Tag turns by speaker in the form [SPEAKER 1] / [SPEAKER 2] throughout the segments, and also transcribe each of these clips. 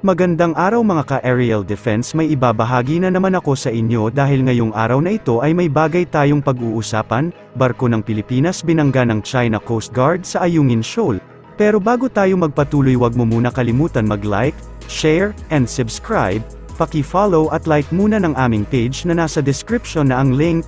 [SPEAKER 1] Magandang araw mga ka-aerial defense, may ibabahagi na naman ako sa inyo dahil ngayong araw na ito ay may bagay tayong pag-uusapan, barko ng Pilipinas binangga ng China Coast Guard sa Ayungin Shoal. Pero bago tayo magpatuloy, wag mo muna kalimutan mag-like, share, and subscribe, paki-follow at like muna ng aming page na nasa description na ang link.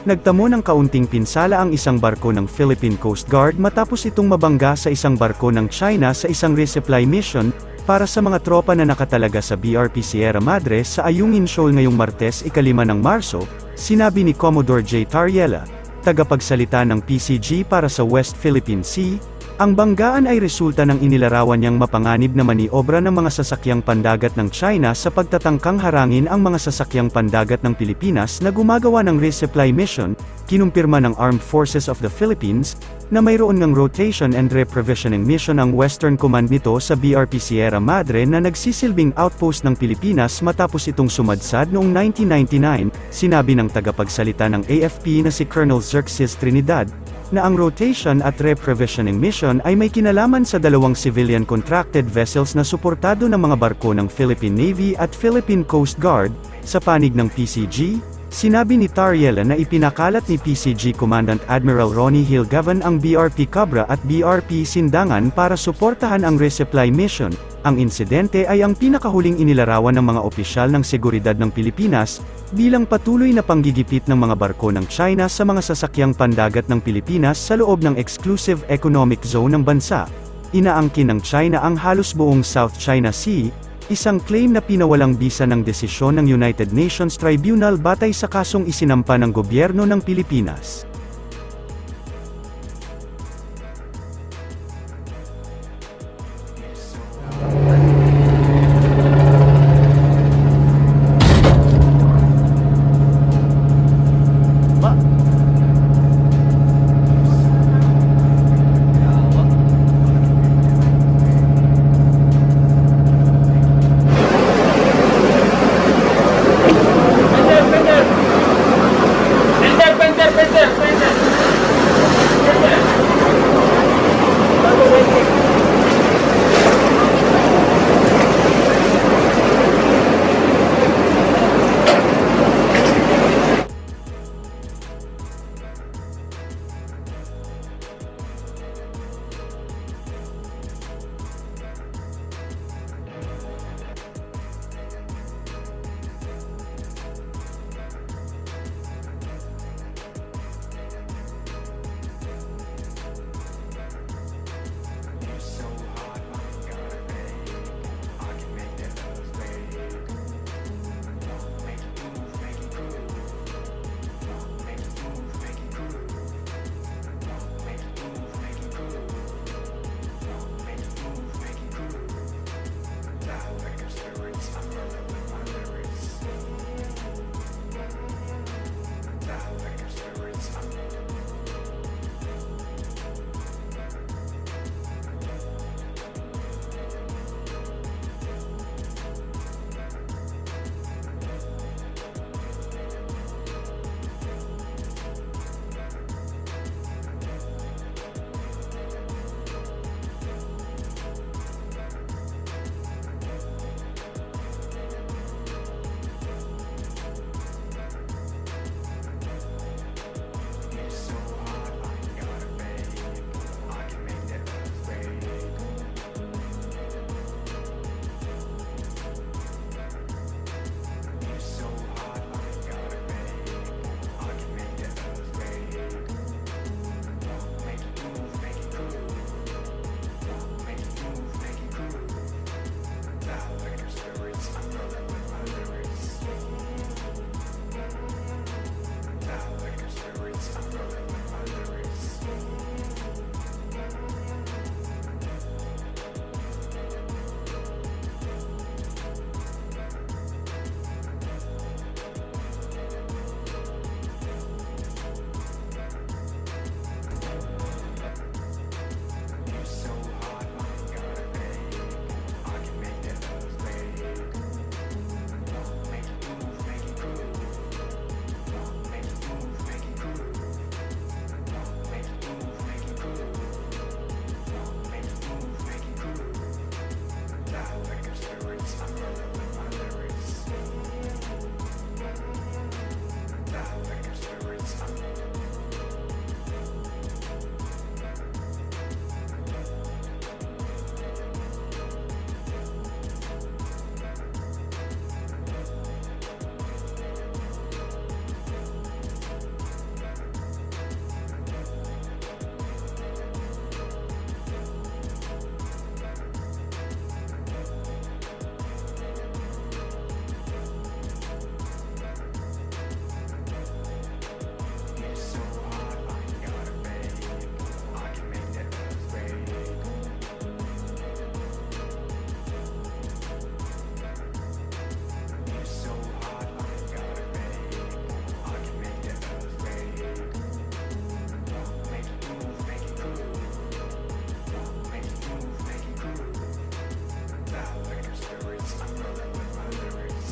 [SPEAKER 1] Nagtamo ng kaunting pinsala ang isang barko ng Philippine Coast Guard matapos itong mabangga sa isang barko ng China sa isang resupply mission para sa mga tropa na nakatalaga sa BRP Sierra Madre sa Ayungin Shoal ngayong Martes, 5 ng Marso, sinabi ni Commodore J. Tariela, tagapagsalita ng PCG para sa West Philippine Sea. Ang banggaan ay resulta ng inilarawan niyang mapanganib na maniobra ng mga sasakyang pandagat ng China sa pagtatangkang harangin ang mga sasakyang pandagat ng Pilipinas na gumagawa ng resupply mission. Kinumpirma ng Armed Forces of the Philippines na mayroon ng rotation and reprovisioning mission ang Western Command nito sa BRP Sierra Madre na nagsisilbing outpost ng Pilipinas matapos itong sumadsad noong 1999, sinabi ng tagapagsalita ng AFP na si Colonel Xerxes Trinidad, na ang rotation at reprovisioning mission ay may kinalaman sa dalawang civilian contracted vessels na suportado ng mga barko ng Philippine Navy at Philippine Coast Guard. Sa panig ng PCG, sinabi ni Tariela na ipinakalat ni PCG Commandant Admiral Ronnie Hilgavan ang BRP Cabra at BRP Sindangan para suportahan ang resupply mission. Ang insidente ay ang pinakahuling inilarawan ng mga opisyal ng seguridad ng Pilipinas, bilang patuloy na panggigipit ng mga barko ng China sa mga sasakyang pandagat ng Pilipinas sa loob ng Exclusive Economic Zone ng bansa. Inaangkin ng China ang halos buong South China Sea, isang claim na pinawalang bisa ng desisyon ng United Nations Tribunal batay sa kasong isinampa ng gobyerno ng Pilipinas.
[SPEAKER 2] Penter,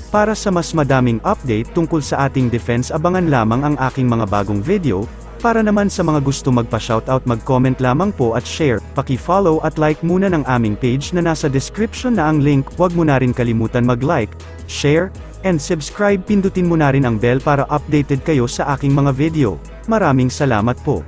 [SPEAKER 1] Para sa mas madaming update tungkol sa ating defense, abangan lamang ang aking mga bagong video. Para naman sa mga gusto magpa-shoutout, mag-comment lamang po at share, paki-follow at like muna ng aming page na nasa description na ang link. Huwag mo na rin kalimutan mag-like, share, and subscribe. Pindutin mo na rin ang bell para updated kayo sa aking mga video. Maraming salamat po.